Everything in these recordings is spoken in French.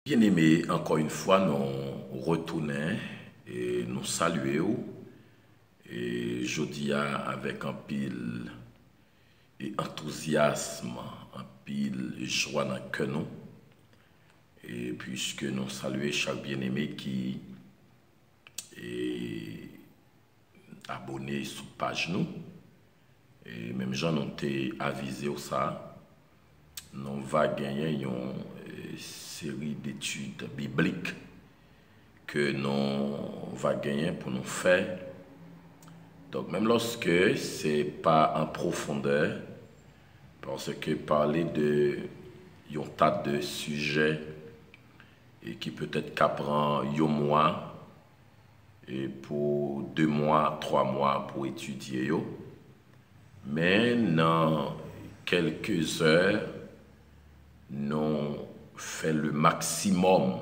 Bien-aimés, encore une fois, nous retournons et nous saluons. Et je dis avec un pile et enthousiasme, un pile joie dans le cœur nous. Et puisque nous saluons chaque bien-aimé qui est abonné sur page nous, et même gens ont été avisés au ça, nous va gagner une série d'études bibliques que nous va gagner pour nous faire. Donc même lorsque c'est pas en profondeur, parce que parler de un tas de sujets et qui peut-être qu'apprend un mois et pour 2 mois, 3 mois pour étudier yo. Mais dans quelques heures, nous faisons le maximum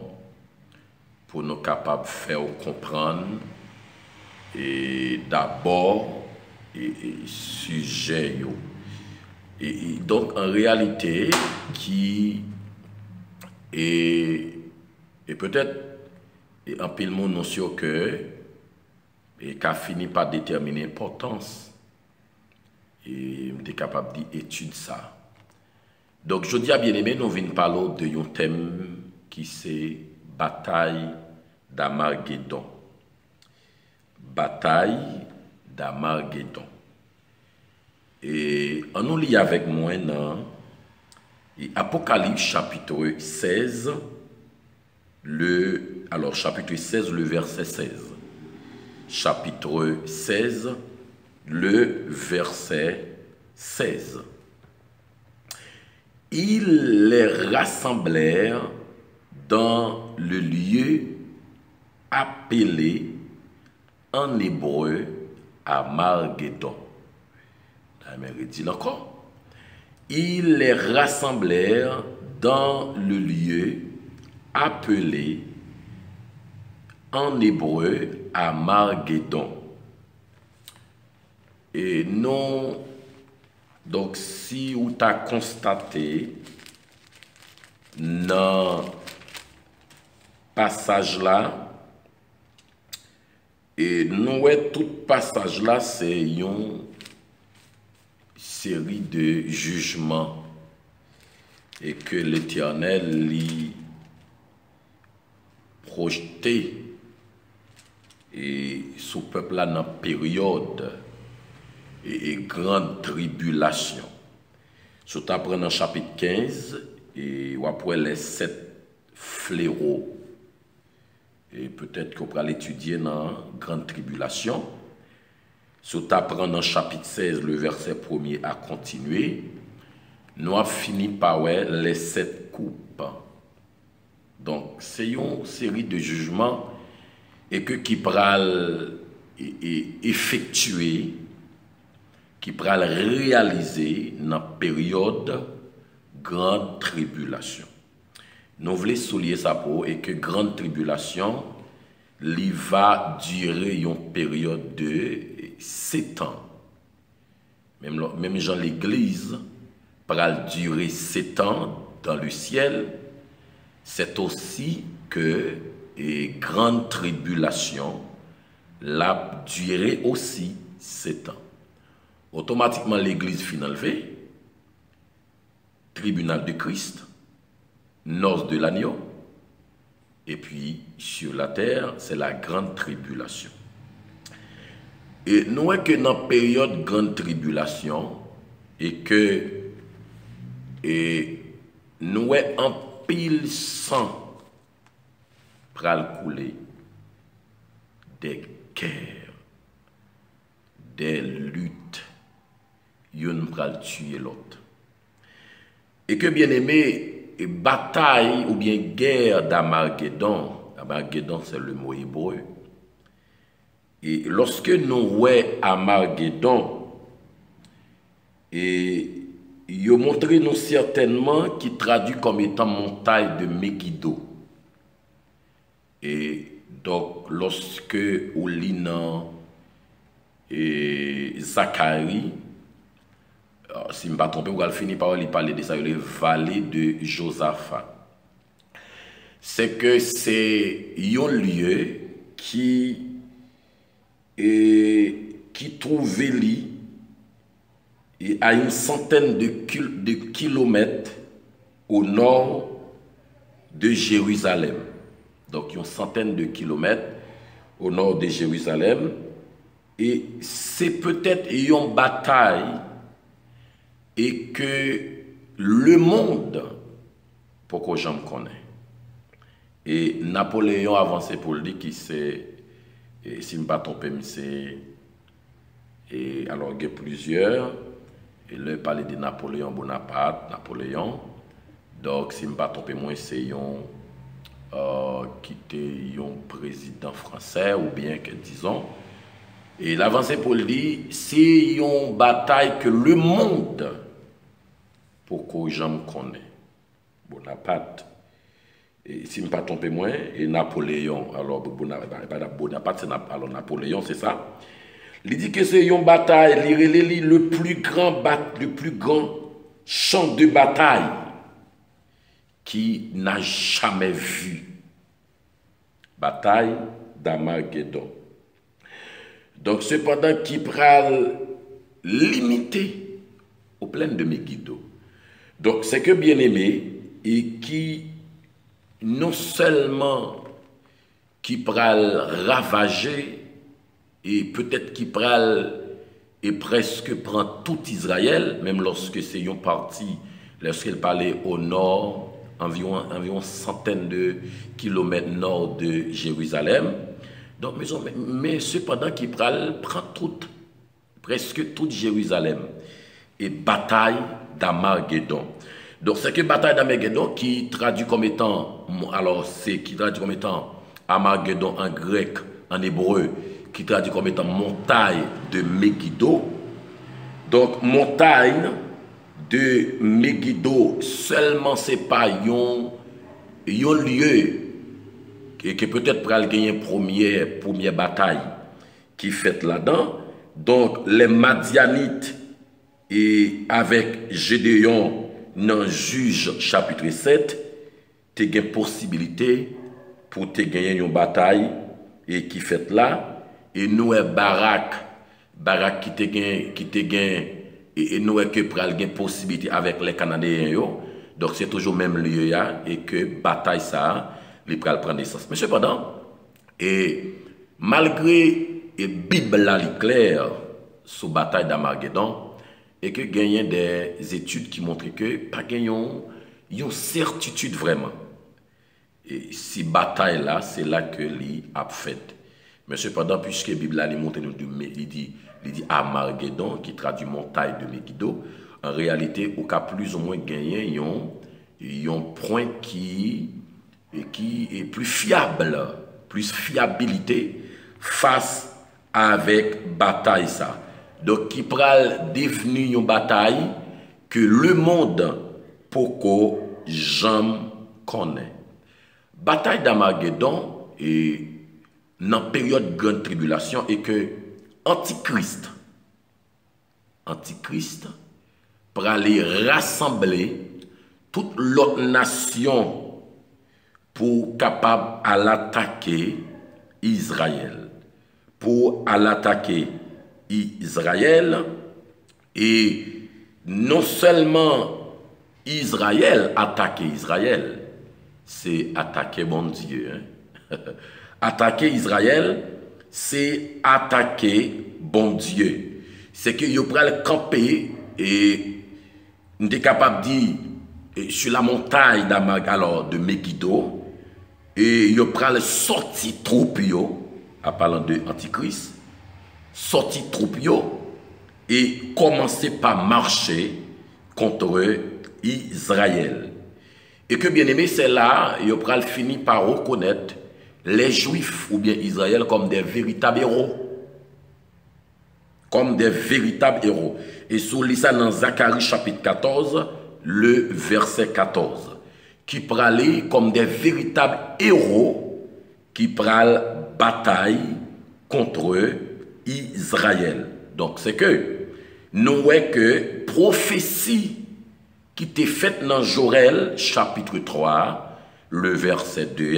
pour nous capables de faire comprendre et d'abord sujet yo. Et donc en réalité qui est peut-être en pile monde non sûr que et qui a fini par déterminer l'importance et on est capable d'étudier ça. Donc je dis à bien-aimé, nous venons parler de un thème qui c'est bataille d'Armageddon. Bataille d'Armageddon. Et on nous lit avec moi dans Apocalypse chapitre 16, chapitre 16, le verset 16. Chapitre 16, le verset 16. Ils les rassemblèrent dans le lieu appelé en hébreu Armageddon. Il dit encore. Ils les rassemblèrent dans le lieu appelé en hébreu Armageddon. Et non, donc si vous avez constaté dans le passage là, et nous, tout passage là, c'est une série de jugements et que l'Éternel lui projeté et sous peuple là dans période et grande tribulation. Surtout après dans chapitre 15 et après les 7 fléaux. Et peut-être qu'on pourra l'étudier dans grande tribulation. Surtout après dans chapitre 16, le verset 1er à continuer. Nous avons fini par les 7 coupes. Donc c'est une série de jugements et que qui pral effectuer, qui pral réaliser dans la période grande tribulation. Nous voulons souligner ça pour et que grande tribulation il va durer une période de 7 ans. Même dans l'église, pral durer 7 ans dans le ciel. C'est aussi que grande tribulation la durée aussi 7 ans. Automatiquement l'église finale fait tribunal de Christ, noces de l'agneau, et puis sur la terre c'est la grande tribulation. Et nous voyons que dans la période grande tribulation et que nous voyons en pile sang pral couler, des guerres, des luttes, yon pral tuer l'autre. Et que bien aimé, bataille ou bien guerre d'Armageddon, Armageddon c'est le mot hébreu. Et lorsque nous voyons Armageddon, et il a montré nous certainement qui traduit comme étant montagne de Megiddo. Et donc, lorsque on lit dans Zacharie, si je ne me trompe pas, on va finir par lui parler de ça, les vallées de Josaphat. c'est que c'est un lieu qui trouve à une centaine de kilomètres au nord de Jérusalem. Donc, une centaine de kilomètres au nord de Jérusalem. Et c'est peut-être une bataille et que le monde, pourquoi j'en connais. Et Napoléon avancé pour lui qui c'est, si je ne me trompe pas, c'est, alors il y a plusieurs, et là il parlait de Napoléon Bonaparte, Napoléon, donc si je ne me trompe moi c'est qui était un président français ou bien que disons, et l'avancée pour lui, c'est une bataille que le monde, pourquoi j'en connais, Bonaparte, et si je ne me trompe moins, et Napoléon, alors Bonaparte, c'est alors Napoléon, c'est ça. Il dit que c'est une bataille, le plus grand champ de bataille qui n'a jamais vu. Bataille d'Armageddon. Donc, cependant, qui pral limité aux plaines de Megiddo. Donc, c'est que bien aimé, et qui non seulement qui pral ravager, et peut-être qui pral et presque prend tout Israël, même lorsque c'est une partie, lorsqu'elle parlait au nord, environ centaine de kilomètres nord de Jérusalem. Donc, mais cependant, qui prend presque toute Jérusalem. Et bataille d'Armageddon. Donc, c'est que bataille d'Armageddon qui traduit comme étant, alors c'est qui traduit comme étant Armageddon en grec, en hébreu, qui traduit comme étant montagne de Megiddo. Donc, montagne de Megiddo, seulement c'est pas un lieu qui peut-être pour gagner une première bataille qui fait là-dedans. Donc, les Madianites et avec Gédéon dans Juge chapitre 7, tu as une possibilité pour te gagner une bataille et qui fait là. Et nous, Barak qui te gagne, et nous, que pour une possibilité avec les Canadiens. Donc, c'est toujours le même lieu et que bataille ça. Il peut prendre naissance. Mais cependant, et malgré la Bible est claire sur la bataille d'Armageddon, et que gagner des études qui montrent que pas gagnons une certitude vraiment. Et si bataille là, c'est là que l'y a fait. Mais cependant, puisque la Bible a montré nous il dit Armageddon, qui traduit montagne de Megiddo, en réalité, au cas plus ou moins gagné, il y a un point qui est plus fiable, plus fiabilité face avec bataille ça. Donc qui pral devenir une bataille que le monde pourquoi jamais connaît. Bataille d'Armageddon est dans la période de grande tribulation et que Antichrist pour aller rassembler toute l'autre nation pour capable à l'attaquer Israël. Pour à l'attaquer Israël et non seulement Israël attaquer Israël, c'est attaquer bon Dieu. Hein? Attaquer Israël, c'est attaquer bon Dieu. C'est que vous pouvez le camper et nous sommes capables de dire sur la montagne de Megiddo et vous pouvez sortir troupe en parlant de Antichrist, sortir troupe et commencer par marcher contre Israël. Et que bien aimé, c'est là, vous pouvez finir par reconnaître les Juifs ou bien Israël comme des véritables héros. Comme des véritables héros. Et sur ça dans Zacharie chapitre 14, le verset 14, qui pralait comme des véritables héros qui pralent bataille contre Israël. Donc c'est que nous voyons que prophétie qui était faite dans Joël chapitre 3, le verset 2,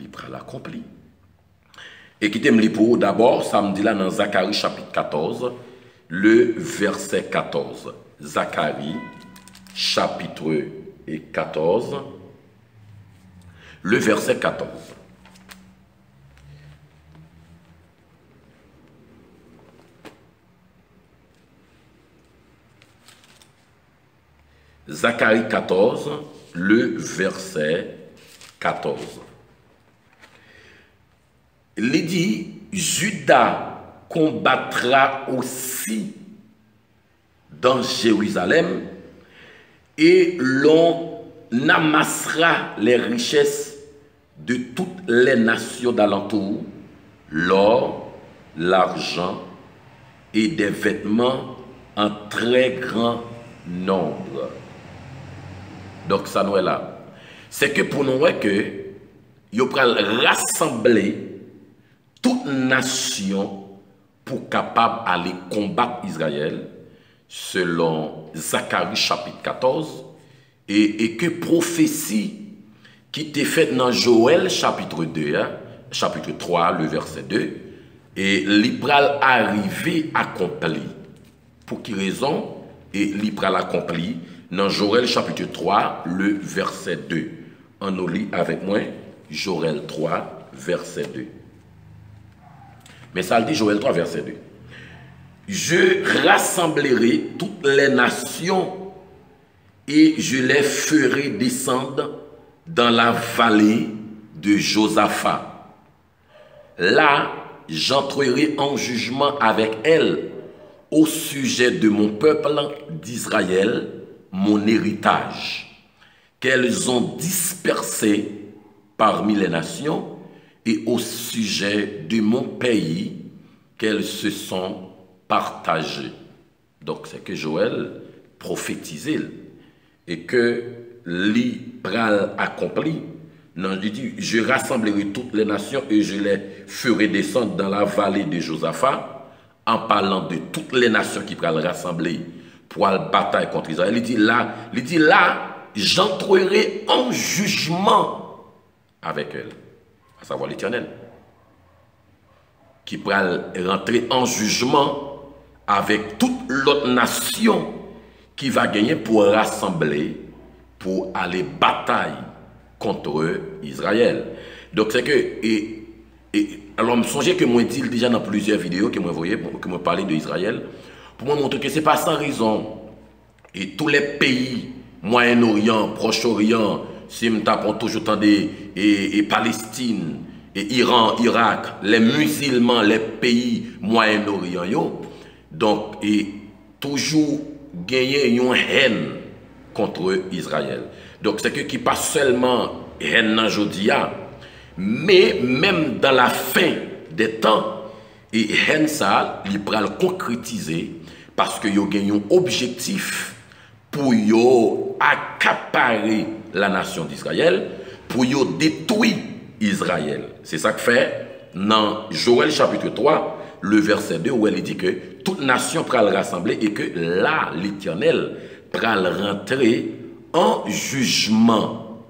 il prend l'accompli. Et qui t'aime pour d'abord, samedi là dans Zacharie chapitre 14, le verset 14. Zacharie chapitre 14, le verset 14. Zacharie 14, le verset 14. Il dit, Judas combattra aussi dans Jérusalem et l'on amassera les richesses de toutes les nations d'alentour, l'or, l'argent et des vêtements en très grand nombre. Donc ça nous est là. C'est que pour nous, que il faut rassembler toute nation pour capable aller combattre Israël selon Zacharie chapitre 14 et que prophétie qui était faite dans Joël chapitre 2, chapitre 3, le verset 2, et l'Ibral arrivé accompli. Pour qui raison? Et l'Ibral accompli dans Joël chapitre 3, le verset 2. On nous lit avec moi Joël 3, verset 2. Mais ça le dit Joël 3, verset 2. Je rassemblerai toutes les nations et je les ferai descendre dans la vallée de Josaphat. Là, j'entrerai en jugement avec elles au sujet de mon peuple d'Israël, mon héritage, qu'elles ont dispersé parmi les nations, et au sujet de mon pays, qu'elles se sont partagées. Donc c'est que Joël prophétisait et que l'Ibral accompli. Non, il dit, je rassemblerai toutes les nations et je les ferai descendre dans la vallée de Josaphat, en parlant de toutes les nations qui pourraient rassembler pour la bataille contre Israël. Il dit là, j'entrerai en jugement avec elle, à savoir l'Éternel, qui pourra rentrer en jugement avec toute l'autre nation qui va gagner pour rassembler, pour aller bataille contre Israël. Donc c'est que, alors je me songeais que moi dit déjà dans plusieurs vidéos que moi voyais, que moi parlais d'Israël, pour moi montrer que ce n'est pas sans raison. Et tous les pays, Moyen-Orient, Proche-Orient, si nous tapons toujours et Palestine, et Iran, Irak, les musulmans, les pays Moyen-Orient, donc, et toujours gagner une haine contre Israël. Donc, c'est que qui pas seulement haine dans Jodia, mais même dans la fin des temps, et haine ça, il va le concrétiser parce qu'il y a un objectif pour accaparer la nation d'Israël, pour détruire Israël. C'est ça que fait dans Joël chapitre 3, le verset 2, où elle dit que toute nation pourra le rassembler et que là, l'Éternel pourra le rentrer en jugement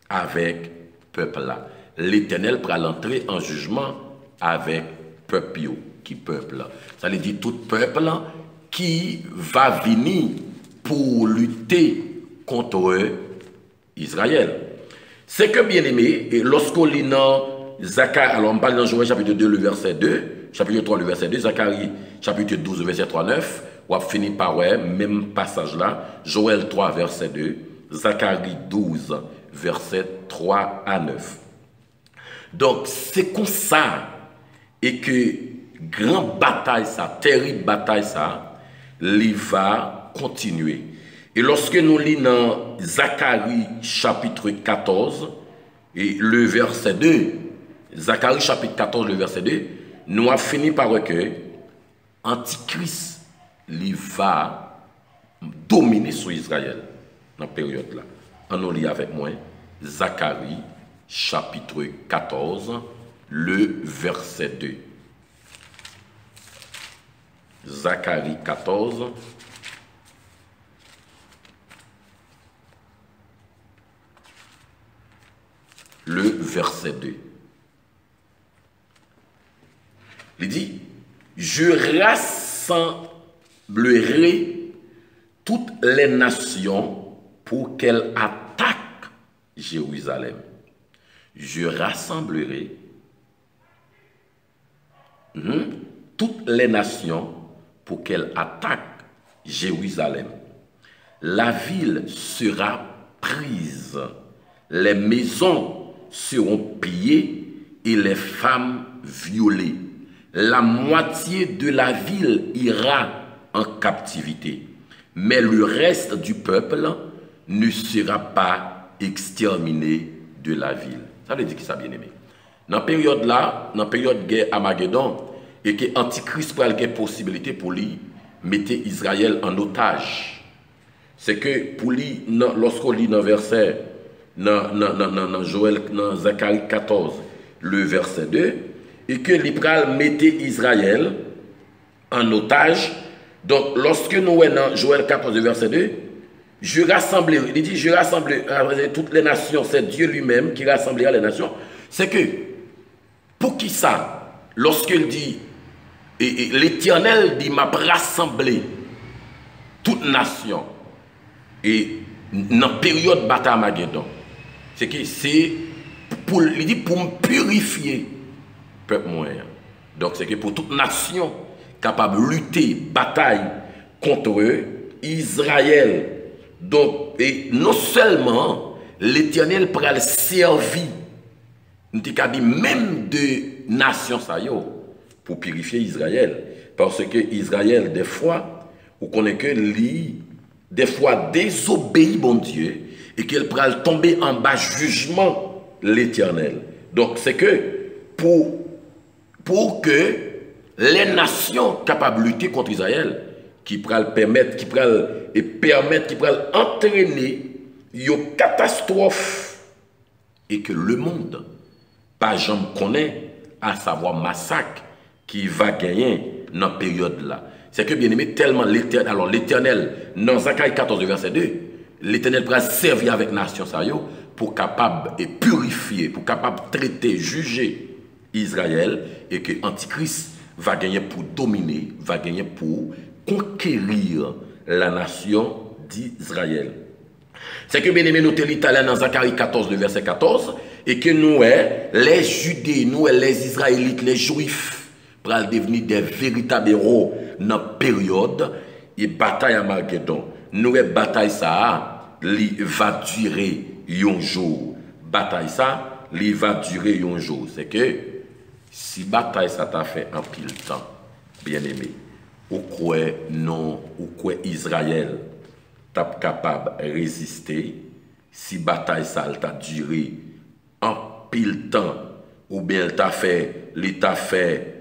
avec peuple là. L'Éternel pourra l'entrer en jugement avec peuple. Qui peuple? Ça veut dire tout peuple qui va venir pour lutter contre Israël. C'est que bien aimé, lorsqu'on lit dans Zacharie, alors on parle dans Joël chapitre 2, le verset 2, chapitre 3, le verset 2, Zacharie chapitre 12, le verset 3, 9, on va finir par ouais, même passage là, Joël 3, verset 2, Zacharie 12, verset 3 à 9. Donc c'est comme ça, et que grande bataille ça, terrible bataille ça, il va continuer. Et lorsque nous lisons dans Zacharie chapitre 14, et le verset 2, Zacharie chapitre 14, le verset 2, nous avons fini par que Antichrist il va dominer sur Israël dans cette période-là. On nous lit avec moi Zacharie chapitre 14, le verset 2. Zacharie 14, verset 2. Il dit, je rassemblerai toutes les nations pour qu'elles attaquent Jérusalem. Je rassemblerai toutes les nations pour qu'elles attaquent Jérusalem. La ville sera prise, les maisons seront pillées et les femmes violées. La moitié de la ville ira en captivité, mais le reste du peuple ne sera pas exterminé de la ville. Ça veut dire qui ça, bien aimé. Dans la période là, dans la période de guerre Armageddon, et que Antichrist a la possibilité pour lui mettre Israël en otage. C'est que pour lui, lorsqu'on lit dans le verset, dans Zacharie 14, le verset 2, et que l'Ibral mettait Israël en otage. Donc, lorsque nous sommes dans Joël 14, verset 2, je rassemblerai, il dit, je rassemblerai toutes les nations, c'est Dieu lui-même qui rassemblera les nations. C'est que, pour qui ça, lorsqu'il dit, et l'Éternel dit, m'a rassemblé toutes nations, et dans la période bataille Armageddon, c'est que c'est pour, il dit, pour me purifier, peuple moyen. Donc, c'est que pour toute nation capable de lutter, bataille contre eux, Israël. Donc, et non seulement l'Éternel pourra le servir, nous avons dit même de nations pour purifier Israël. Parce que Israël, des fois, on connaît que lui, des fois, désobéit bon Dieu et qu'elle pourra tomber en bas jugement l'Éternel. Donc, c'est que pour que les nations capables de lutter contre Israël, qui pourraient permettre, qui pourraient entraîner une catastrophe et que le monde, pas jamais connaît, à savoir massacre, qui va gagner dans la période là. C'est que bien aimé, tellement l'Éternel, alors l'Éternel, dans Zacharie 14, verset 2, l'Éternel pourra servir avec nation pour capable et purifier, pour capable traiter, juger Israël et que Antichrist va gagner pour dominer, va gagner pour conquérir la nation d'Israël. C'est que bien aimé, nous sommes l'Italien dans Zacharie 14, le verset 14, et que nous, les Judées, nous, les Israélites, les Juifs, pour devenir des véritables héros dans la période et bataille à Armageddon. Nous, bataille ça, va durer un jour. Bataille ça, va durer un jour. C'est que si bataille ça t'a fait un pile temps, bien aimé, ou quoi non, ou quoi Israël t'a capable de résister, si bataille ça t'a duré un pile temps, ou bien t'a fait, l'État fait,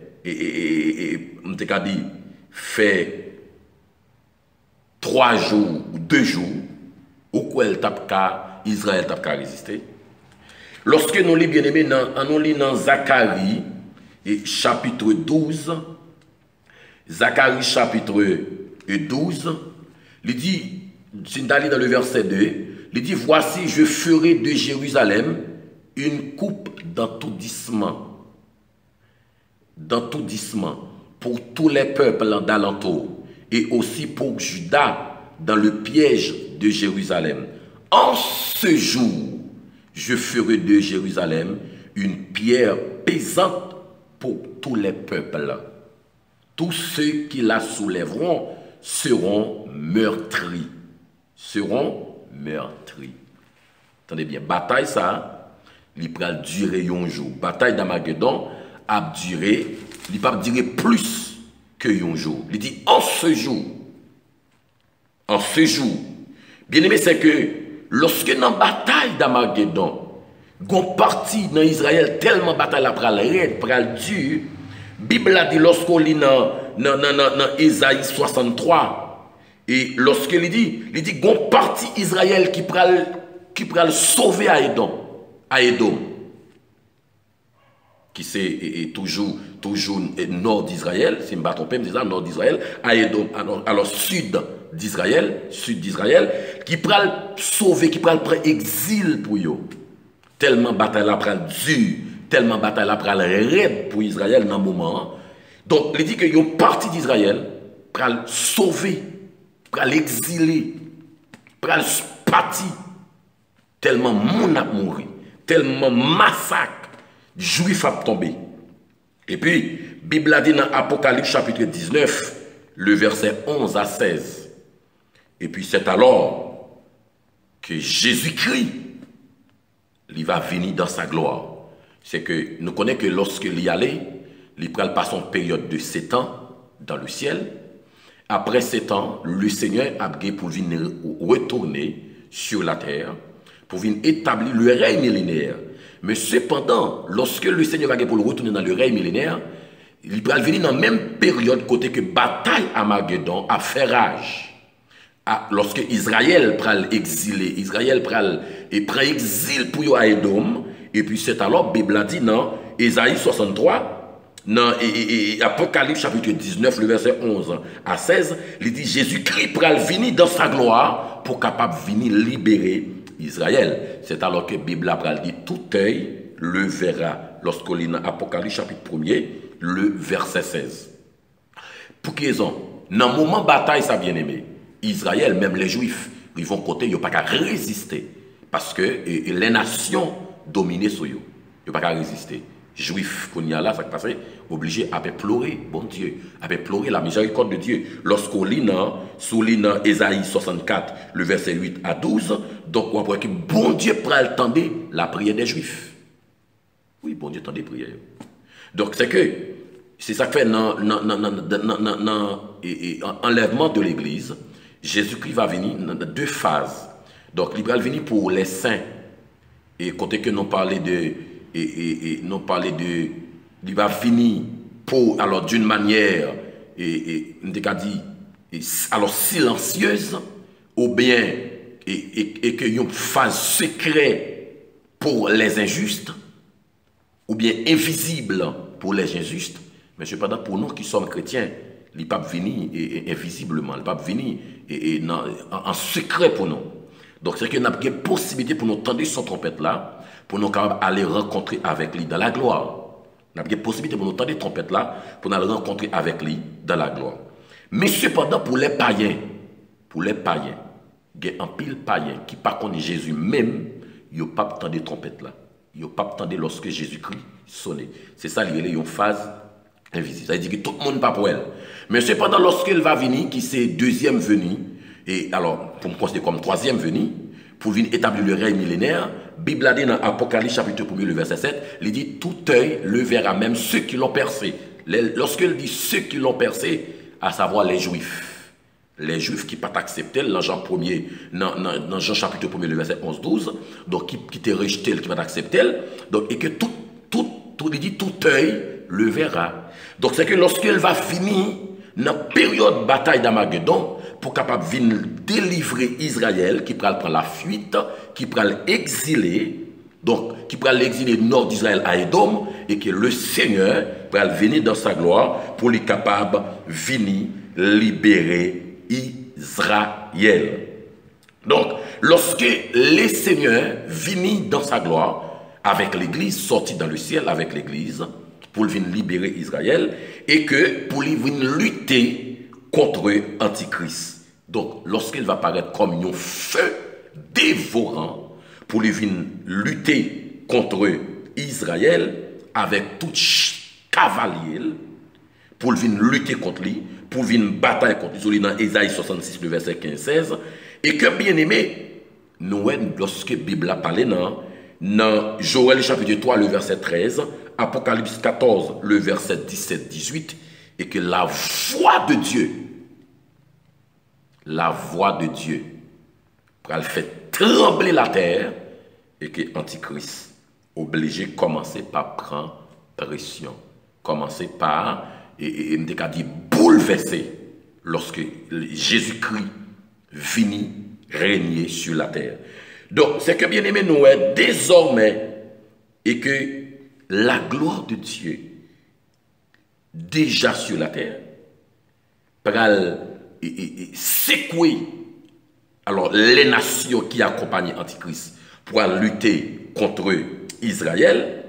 on t'a dit, fait 3 jours ou 2 jours, ou quoi Israël t'a résister. Lorsque nous lisons bien aimé, nous lisons dans Zacharie, et chapitre 12, Zacharie chapitre 12, il dit, c'est dans le verset 2, il dit, voici, je ferai de Jérusalem une coupe d'entourdissement, pour tous les peuples d'alentour, et aussi pour Juda dans le piège de Jérusalem. En ce jour, je ferai de Jérusalem une pierre pesante pour tous les peuples. Tous ceux qui la soulèveront seront meurtris. Attendez bien, bataille ça, il va durer un jour. Bataille d'Armageddon a duré, il va durer plus que un jour. Il dit en ce jour. En ce jour. Bien aimé, c'est que lorsque dans la bataille d'Armageddon, gon parti dans Israël tellement bataille la pral raide, pral dur. Bible a dit lorsqu'on lit dans Ésaïe 63 et lorsqu'il dit gon parti Israël qui pral sauver à Édom qui c'est toujours nord d'Israël, si je ne me trompe pas, nord d'Israël, à Édom, alors sud d'Israël, qui pral sauver, qui pral prendre exil pour eux. tellement bataille là pral dur, tellement bataille là pral raide pour Israël dans le moment. Donc, il dit que une partie d'Israël pral sauver, pral exiler, pral parti, tellement moun a mouru, tellement massacre, juif a tombé. Et puis, Bible a dit dans Apocalypse chapitre 19, le verset 11 à 16. Et puis c'est alors que Jésus-Christ, il va venir dans sa gloire. C'est que nous connaissons que lorsqu'il y allait, il passe une période de 7 ans dans le ciel. Après 7 ans, le Seigneur a pour venir retourner sur la terre, pour venir établir le règne millénaire. Mais cependant, lorsque le Seigneur va pour retourner dans le règne millénaire, il va venir dans la même période côté que bataille à Armageddon a fait rage. Lorsque Israël prend exilé, Israël prend exil pour yo à Edom, et puis c'est alors Bible a dit dans Ésaïe 63, dans Apocalypse chapitre 19, le verset 11 à 16, il dit Jésus-Christ prend venir dans sa gloire pour capable venir libérer Israël. C'est alors que Bible a dit tout œil le verra. Lorsqu'on lit dans Apocalypse chapitre 1er, le verset 16. Pour quelle raison? Dans le moment de bataille, ça bien aimé, Israël, même les Juifs, ils vont côté, ils n'ont pas qu'à résister. Parce que les nations dominées sur eux. Ils n'ont pas qu'à résister. Juifs, qu'on y a là, ça passe, obligés à pleurer, bon Dieu, à pleurer la miséricorde de Dieu. Lorsqu'on lit dans Ésaïe 64, le verset 8 à 12, donc on voit que bon Dieu prend le temps de la prière des Juifs. Oui, bon Dieu tend des prières. Donc c'est que, c'est ça que fait dans l'enlèvement de l'Église, Jésus-Christ va venir dans 2 phases. Donc il va venir pour les saints. Et côté que nous parlons de, il va venir pour, alors d'une manière, alors silencieuse, ou bien, et que une phase secrète pour les injustes, ou bien invisible pour les injustes, mais cependant pour nous qui sommes chrétiens, il ne peut pas venir invisiblement, il ne peut pas venir en secret pour nous. Donc c'est que nous avons une possibilité pour nous tendre son trompette là, pour nous aller rencontrer avec lui dans la gloire. Nous avons une possibilité pour nous tendre trompette là, pour nous aller rencontrer avec lui dans la gloire. Mais cependant pour les païens, il y a un pile païen qui par contre Jésus même, il n'y a pas tendre trompette là. Il n'y a pas attendu lorsque Jésus-Christ sonnait. C'est ça, il y a une phase invisible. Ça veut dire que tout le monde n'est pas pour elle. Mais cependant, lorsqu'elle va venir, qui c'est deuxième venue, et alors, pour me considérer comme troisième venue, pour venir établir le règne millénaire, Bible a dit dans Apocalypse chapitre 1, le verset 7, il dit tout œil le verra, même ceux qui l'ont percé. Lorsqu'elle dit ceux qui l'ont percé, à savoir les Juifs. Les Juifs qui n'ont pas accepté, dans Jean chapitre 1, le verset 11-12, donc qui t'est rejeté, qui va accepter, donc et que il dit tout œil le verra. Donc c'est que lorsqu'elle va finir dans la période de bataille d'Armageddon, pour capable venir délivrer Israël, qui prend la fuite, qui prend l'exiler, donc qui prend l'exiler nord d'Israël à Edom, et que le Seigneur va venir dans sa gloire pour lui capable venir libérer Israël. Donc, lorsque le Seigneur vient dans sa gloire, avec l'Église, sorti dans le ciel avec l'Église, pour venir libérer Israël, et que pour lui venir lutter contre Antichrist. Donc, lorsqu'il va paraître comme un feu dévorant, pour lui venir lutter contre Israël, avec tout cavalier, pour venir lutter contre lui, pour venir bataille contre lui, dans Ésaïe 66, le verset 15-16, et que bien aimé, nous, lorsque la Bible a parlé dans Joël chapitre 3, le verset 13, Apocalypse 14, le verset 17-18, et que la voix de Dieu, elle fait trembler la terre, et que Antichrist obligé de commencer par prendre pression, commencer par et dit bouleversé lorsque Jésus-Christ finit régner sur la terre. Donc, c'est que bien aimé nous est désormais et que la gloire de Dieu déjà sur la terre pour secouer alors les nations qui accompagnent Antichrist pour lutter contre Israël,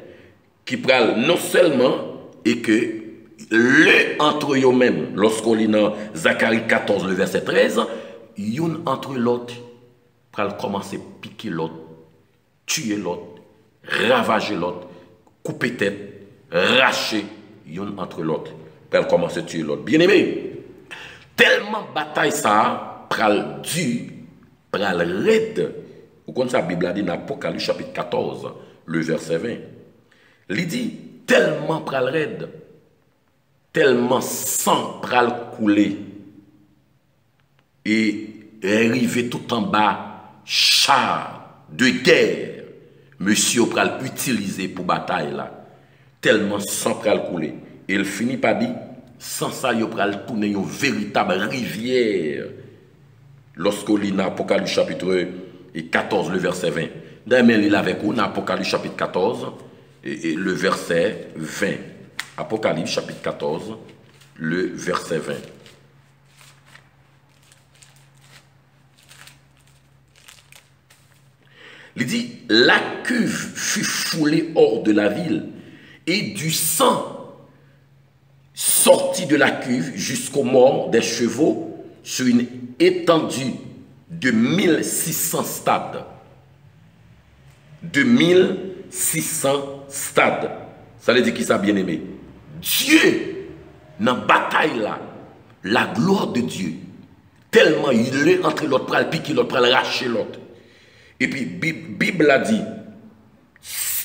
qui pral non seulement et que le entre eux-mêmes, lorsqu'on lit dans Zacharie 14, le verset 13, yon entre l'autre, pral commencer à piquer l'autre, tuer l'autre, ravager l'autre, couper tête, racher, yon entre l'autre, pral commencer à tuer l'autre. Bien aimé, tellement bataille ça, pral du, pral raide. Vous connaissez la Bible a dit dans Apocalypse chapitre 14, le verset 20. Il dit, tellement pral raide, tellement sang pral couler, et arrivé tout en bas, char de guerre, monsieur pral utilisé pour bataille là, tellement sang pral couler. Et il finit par dire, sans ça, il pral tourner une véritable rivière. Lorsqu'on lit dans Apocalypse chapitre 14, le verset 20. D'ailleurs, il avec vous dans Apocalypse chapitre 14, et le verset 20. Apocalypse chapitre 14, le verset 20. Il dit, la cuve fut foulée hors de la ville, et du sang sortit de la cuve jusqu'aux morts des chevaux sur une étendue de 1600 stades. De 1600 stades. Ça veut dire qui ça, bien aimé? Dieu, dans la bataille là, la gloire de Dieu, tellement il est entre l'autre, pral piquer l'autre, pral racher l'autre. Et puis, Bible a dit,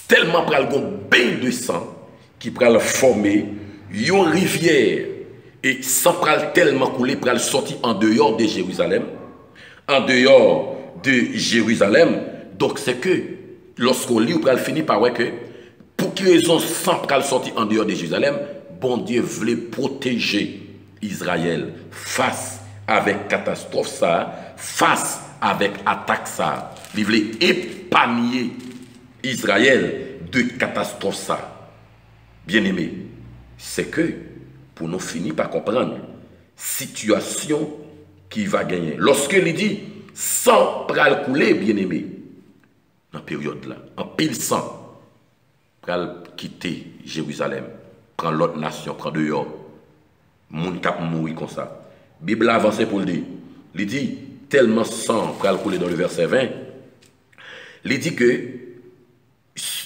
tellement pral gon bain de sang, qui pral former une rivière, et sang pral tellement couler, pral sorti en dehors de Jérusalem, en dehors de Jérusalem. Donc c'est que, lorsqu'on lit, on pral finir par ouais que, pour quelle raison sang pral sorti en dehors de Jérusalem, bon Dieu voulait protéger Israël face avec catastrophe ça, face avec attaque ça. Il voulait épargner Israël de catastrophe ça. Bien aimé, c'est que pour nous finir par comprendre situation qui va gagner. Lorsque il dit sang pral couler, bien aimé, dans la période là, en pile sang, pral quitter Jérusalem, prend l'autre nation, prend dehors, moun kap mourir comme ça. Bible avance pour le dire. Il dit tellement sang pral couler dans le verset 20. Il dit que,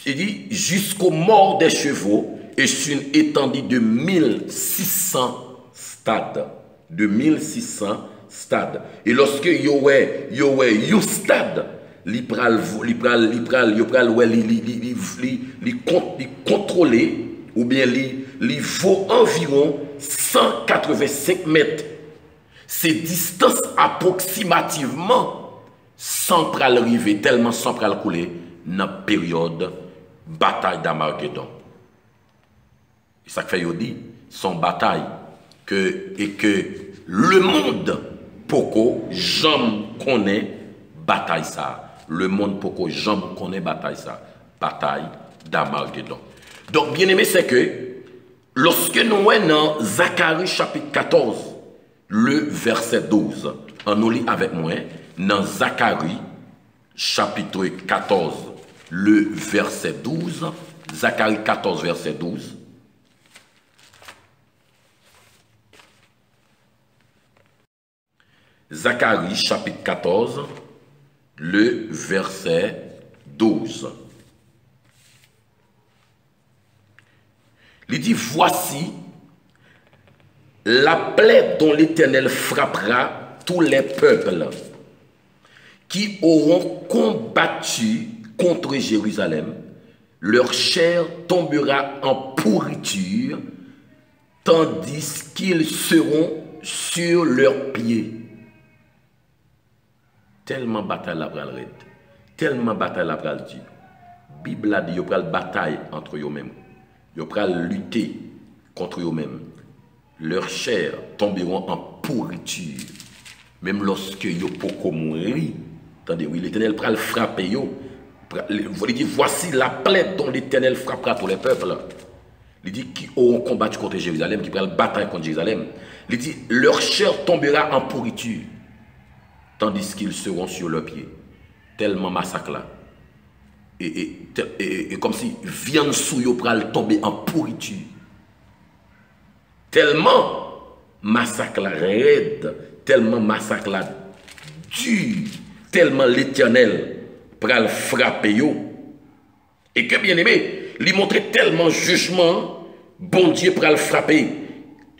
il dit jusqu'aux morts des chevaux et sur une étendue de 1600 stades. De 1600 stades. Et lorsque yowe un stade, li contrôler ou bien li vaut environ 185 mètres. C'est distance approximativement sans pral arriver, tellement sans pral couler dans la période bataille d'Armageddon. Ça fait dit son bataille et que le monde poko jamais connaît bataille ça. Le monde poko jamais connaît bataille ça. Bataille d'Armageddon. Donc bien aimé, c'est que lorsque nous sommes dans Zacharie chapitre 14, le verset 12, on nous lit avec moi dans Zacharie chapitre 14, le verset 12, Zacharie 14, verset 12. Zacharie chapitre 14, le verset 12. Il dit, voici la plaie dont l'Éternel frappera tous les peuples qui auront combattu contre Jérusalem. Leur chair tombera en pourriture, tandis qu'ils seront sur leurs pieds. Tellement bataille la pral red, tellement bataille la pral dit. Bible a dit yo pral bataille entre eux-mêmes. Yo pral lutter contre eux-mêmes. Leurs chairs tomberont en pourriture. Même lorsque yo poko mourir, attendez, oui, l'Éternel pral frapper yo. Il dit voici la plaie dont l'Éternel frappera tous les peuples. Il dit qui auront combattu contre Jérusalem, qui pral bataille contre Jérusalem. Il dit leur chair tombera en pourriture, tandis qu'ils seront sur leurs pieds. Tellement massacre là. et comme si viande sous yo pral tomber en pourriture. Tellement massacre la raide, tellement massacre la dur, tellement l'Éternel pral frapper yo. Et que bien aimé, lui montrer tellement jugement, bon Dieu pral frapper.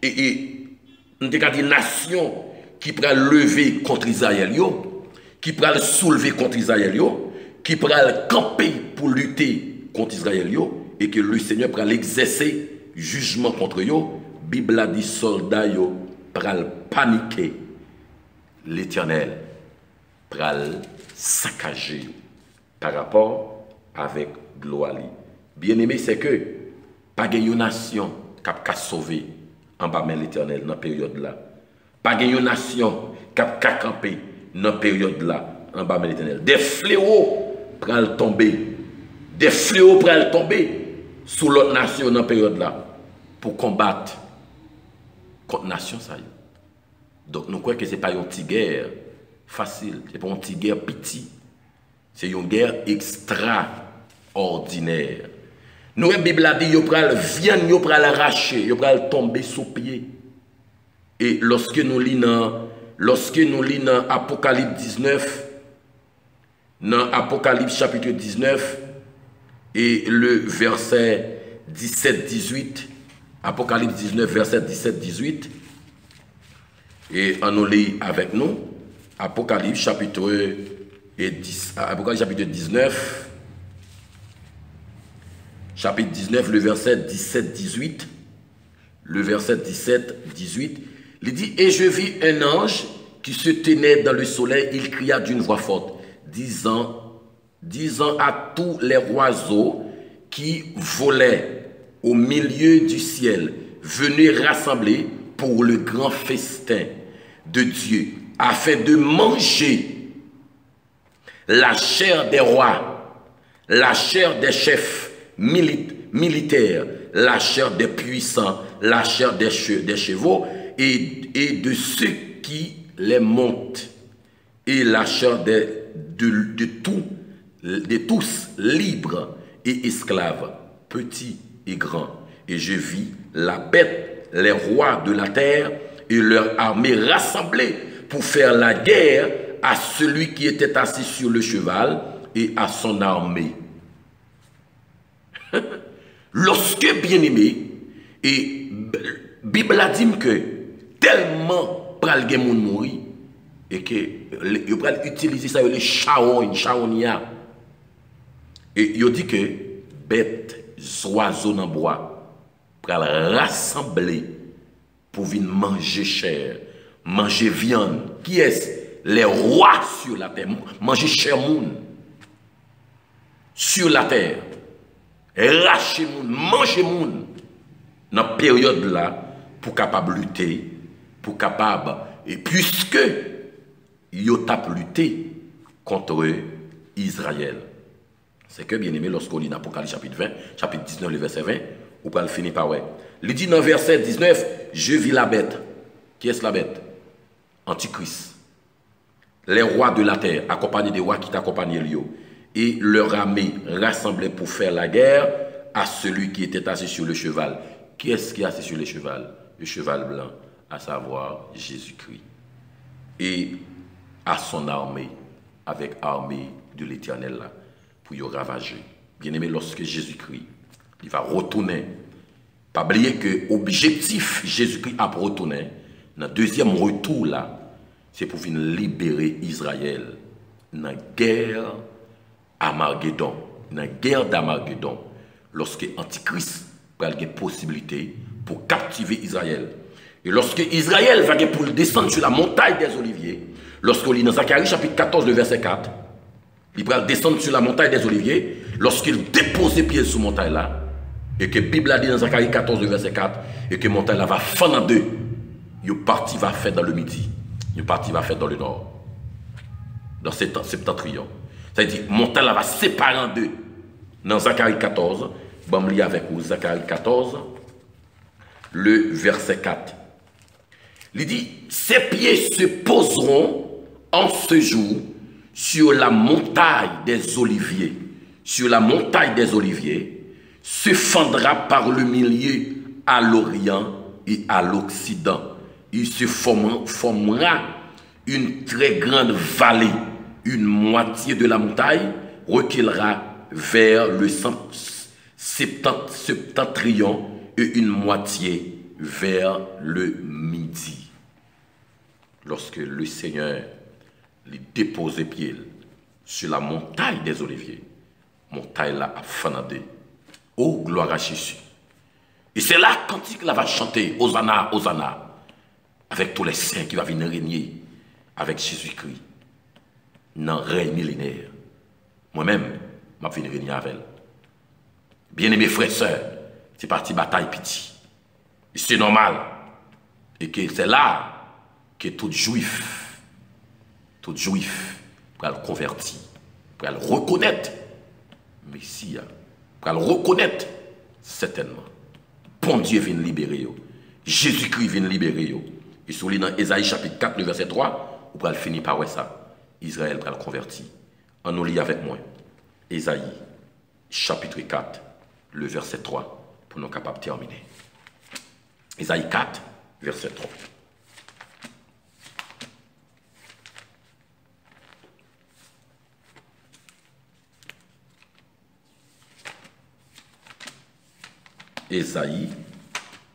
Et on dit nation qui pral lever contre Israël yo, qui pral soulever contre Israël yo, qui pral camper pour lutter contre Israël yo, et que le Seigneur pral exercer jugement contre yo. Bible a dit soldats yo pral paniquer, l'Éternel pral saccager par rapport avec gloire. Bien aimé, c'est que pas une nation qui a sauvé en bas de l'Éternel dans la période là. Pas une nation qui a campé dans la période là en bas de l'Éternel. Des fléaux pral tomber. Des fléaux pral tomber sous l'autre nation dans la période là pour combattre contre la nation. Ça y est. Donc nous croyons que ce n'est pas une petite guerre facile, ce n'est pas une petite guerre petite. C'est une guerre extraordinaire. Nous, la Bible a dit, il pral viande, il pral arracher, il pral tomber sous pied. Et lorsque nous lisons Apocalypse 19, dans Apocalypse chapitre 19, et le verset 17-18, Apocalypse 19, verset 17-18, et on nous lit avec nous, Apocalypse chapitre 19, chapitre 19, le verset 17-18, le verset 17-18, il dit, et je vis un ange qui se tenait dans le soleil, il cria d'une voix forte, disant à tous les oiseaux qui volaient au milieu du ciel, venez rassembler pour le grand festin de Dieu, afin de manger la chair des rois, la chair des chefs militaires, la chair des puissants, la chair des chevaux et de ceux qui les montent, et la chair de tous libres et esclaves, petits et grands. Et je vis la bête, les rois de la terre et leur armée rassemblés pour faire la guerre à celui qui était assis sur le cheval et à son armée. Lorsque, bien aimé, et Bible a dit que tellement pral gen moun mouri et que il pral utiliser ça les chaonia et il dit que bêtes oiseaux dans bois pral rassembler pour venir manger chair, manger viande. Qui est-ce? Les rois sur la terre, manger chair moun sur la terre. Racher moun, manger moun dans la période là pour capable lutter, pour capable, et puisque yo tap lutter contre Israël. C'est que bien aimé lorsqu'on lit Apocalypse chapitre 20, chapitre 19, le verset 20, ou pas le finir par ouais. Il dit dans le verset 19, je vis la bête. Qui est-ce la bête? Antichrist. Les rois de la terre, accompagnés des rois qui t'accompagnaient et leur armée rassemblée pour faire la guerre à celui qui était assis sur le cheval. Qui est-ce qui est assis sur le cheval? Le cheval blanc, à savoir Jésus-Christ. Et à son armée, avec armée de l'Éternel là, pour y ravager. Bien aimé, lorsque Jésus-Christ, il va retourner. Pas oublier que l'objectif Jésus-Christ a retourné, dans le deuxième retour là, c'est pour venir libérer Israël dans la guerre Armageddon, dans la guerre d'Armageddon, lorsque Antichrist va avoir possibilité pour captiver Israël. Et lorsque Israël va pour descendre sur la montagne des Oliviers, lorsqu'on lit dans Zacharie chapitre 14, le verset 4, il va descendre sur la montagne des Oliviers, lorsqu'il dépose les pieds sur la montagne là, et que la Bible a dit dans Zacharie 14, le verset 4, et que la montagne là va fendre en deux, une partie va faire dans le midi, une partie va faire dans le nord, dans septentrion. C'est-à-dire, montagne là va séparer en deux. Dans Zacharie 14, je vais lire avec vous Zacharie 14, le verset 4. Il dit, ses pieds se poseront en ce jour sur la montagne des Oliviers, sur la montagne des Oliviers, se fendra par le milieu à l'Orient et à l'Occident. Il se formera une très grande vallée. Une moitié de la montagne reculera vers le septentrion et une moitié vers le midi. Lorsque le Seigneur lui dépose les pieds sur la montagne des Oliviers, montagne là a fanadé. Oh, gloire à Jésus. Et c'est là cantique là va chanter Hosanna, Hosanna, avec tous les saints qui vont venir régner avec Jésus-Christ dans le règne millénaire. Moi-même, je vais venir régner avec elle. Bien-aimés frères et sœurs, c'est parti bataille petit. C'est normal. Et que c'est là que tout juif pour le convertir, pour le reconnaître, Messie, pour le reconnaître certainement. Bon Dieu vient libérer. Jésus-Christ vient libérer. Et sur dans Ésaïe chapitre 4, le verset 3, vous pouvez finir par ça. Israël va le convertir. On nous lit avec moi. Ésaïe chapitre 4, le verset 3, pour nous capables de terminer. Ésaïe 4, verset 3. Ésaïe,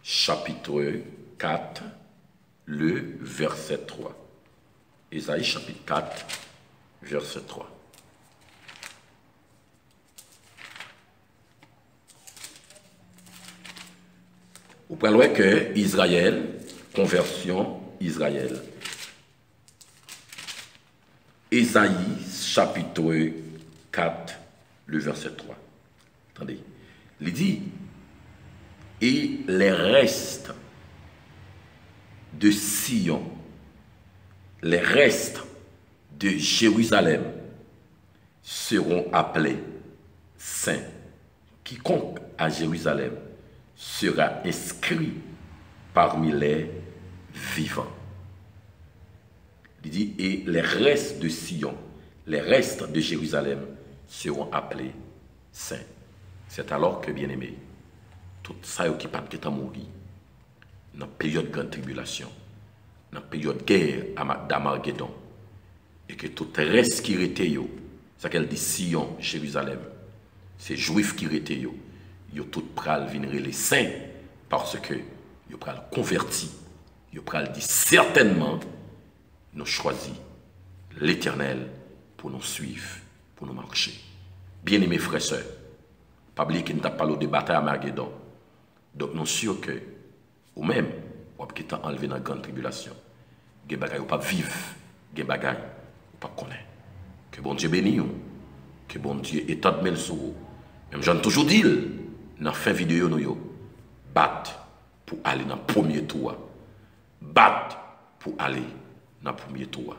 chapitre 4, le verset 3. Ésaïe, chapitre 4, verset 3. Vous parlez que Israël, conversion Israël. Ésaïe, chapitre 4, le verset 3. Attendez, il dit, et les restes de Sion, les restes de Jérusalem seront appelés saints. Quiconque à Jérusalem sera inscrit parmi les vivants. Il dit, et les restes de Sion, les restes de Jérusalem seront appelés saints. C'est alors que, bien aimé, tout ça qui pas peut mourir dans la période de grande tribulation, dans la période de guerre d'Armageddon, et que tout reste qui était, ça qu'elle dit Sion, Jérusalem, c'est juifs qui étaient, ils tout pral venir les saints parce que ils pral converti, ils pral dit certainement nous choisi l'Éternel pour nous suivre, pour nous marcher. Bien-aimés frères et sœurs, pas oublier qu'il n'a pas parlé de bataille à Armageddon. Donc, nous sommes sûrs que, ou même, ou qui est enlevé dans la grande tribulation, il y a des choses qui ne pas vivre, il y a des choses qui ne pas connaître. Que bon Dieu bénisse, que bon Dieu étende le sur vous. Même j'en ai toujours dit, dans la fin vidéo, nous battre pour aller dans le premier tour. Battre pour aller dans le premier tour.